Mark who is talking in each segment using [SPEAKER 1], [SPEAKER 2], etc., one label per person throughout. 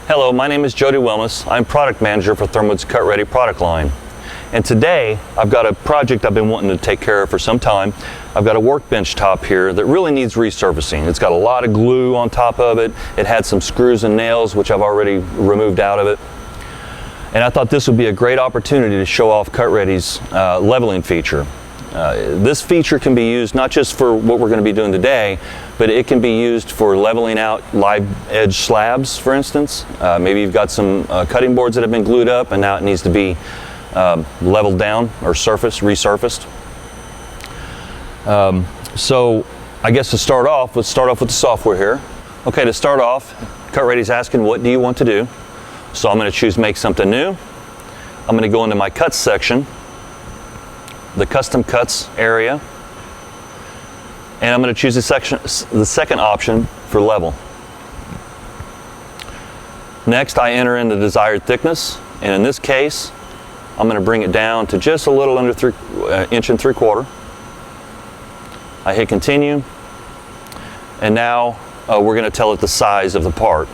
[SPEAKER 1] Hello, my name is Jody Wilmus. I'm product manager for Thermwood's Cut Ready product line. And today I've got a project I've been wanting to take care of for some time. I've got a workbench top here that really needs resurfacing. It's got a lot of glue on top of it. It had some screws and nails which I've already removed out of it. And I thought this would be a great opportunity to show off Cut Ready's leveling feature. This feature can be used not just for what we're going to be doing today, but it can be used for leveling out live edge slabs, for instance. Maybe you've got some cutting boards that have been glued up and now it needs to be leveled down or resurfaced. So I guess to start off, let's start off with the software here. Okay, to start off, Cut Ready's asking, what do you want to do? So I'm going to choose Make Something New. I'm going to go into my Cuts section, the Custom Cuts area, and I'm going to choose the second option for Level. Next, I enter in the desired thickness, and in this case, I'm going to bring it down to just a little under 1 3/4 inches. I hit Continue, and now we're going to tell it the size of the part.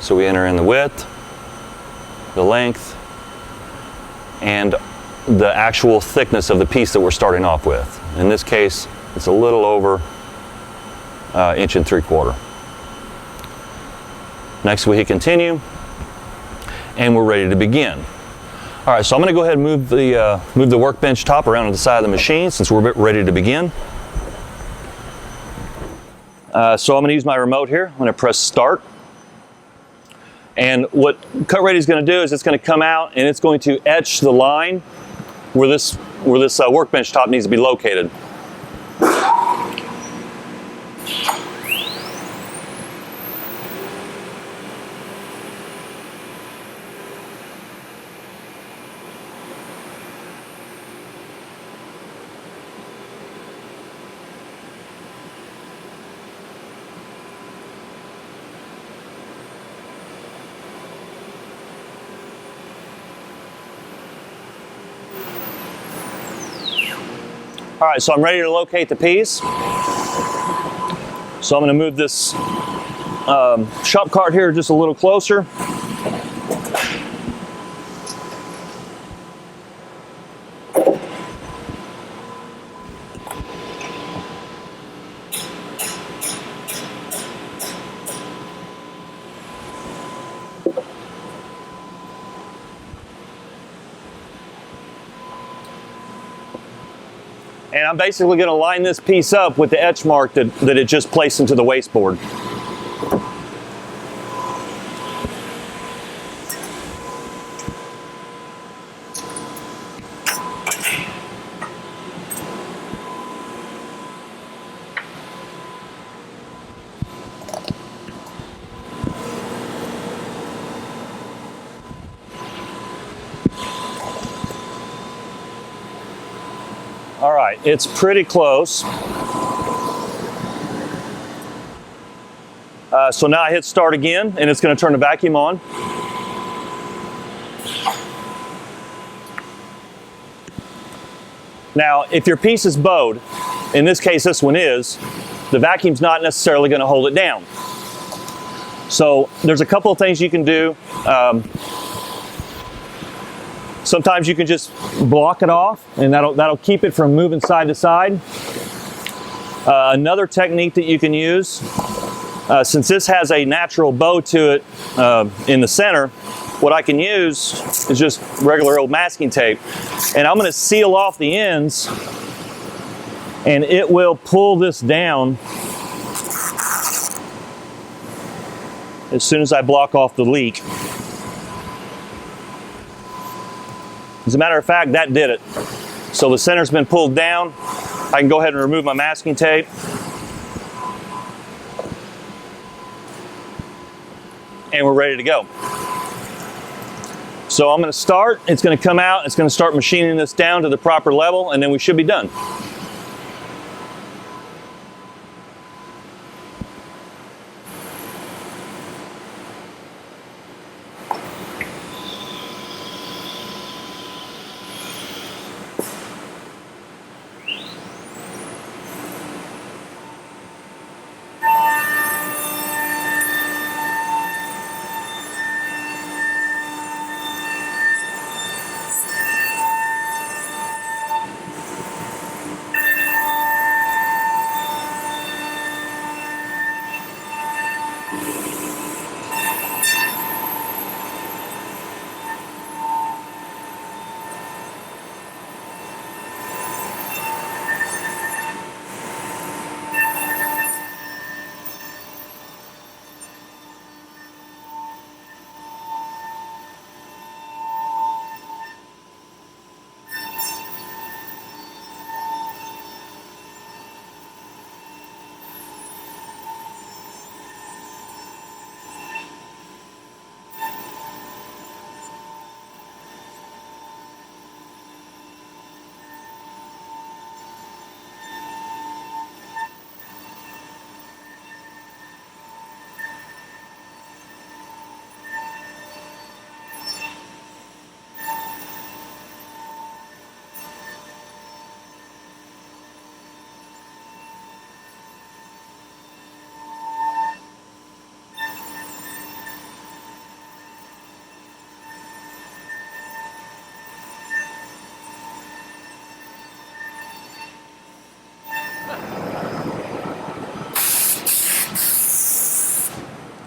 [SPEAKER 1] So we enter in the width, the length, and the actual thickness of the piece that we're starting off with. In this case, it's a little over 1 3/4 inches. Next we hit Continue, and we're ready to begin. All right, so I'm going to go ahead and move the workbench top around to the side of the machine since we're ready to begin. So I'm going to use my remote here. I'm going to press Start. And what Cut Ready is going to do is it's going to come out and it's going to etch the line where this workbench top needs to be located. All right, so I'm ready to locate the piece. So I'm going to move this shop cart here just a little closer. And I'm basically going to line this piece up with the etch mark that it just placed into the wasteboard. All right, it's pretty close. So now I hit Start again, and it's going to turn the vacuum on. Now, if your piece is bowed, in this case this one is, the vacuum's not necessarily going to hold it down. So there's a couple of things you can do. Sometimes you can just block it off, and that'll keep it from moving side to side. Another technique that you can use, since this has a natural bow to it in the center, what I can use is just regular old masking tape. And I'm going to seal off the ends, and it will pull this down as soon as I block off the leak. As a matter of fact, that did it. So the center's been pulled down. I can go ahead and remove my masking tape. And we're ready to go. So I'm going to start. It's going to come out. It's going to start machining this down to the proper level, and then we should be done.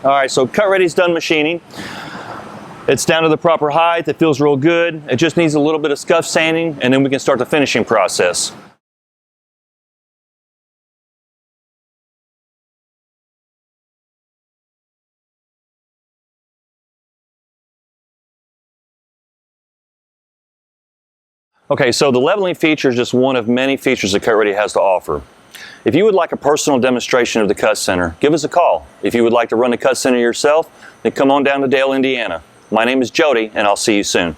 [SPEAKER 1] All right, so cut ready's done machining. It's down to the proper height. It feels real good. It just needs a little bit of scuff sanding, and then we can start the finishing process. Okay, so the leveling feature is just one of many features that Cut Ready has to offer. If you would like a personal demonstration of the Cut Center, give us a call. If you would like to run the Cut Center yourself, then come on down to Dale, Indiana. My name is Jody, and I'll see you soon.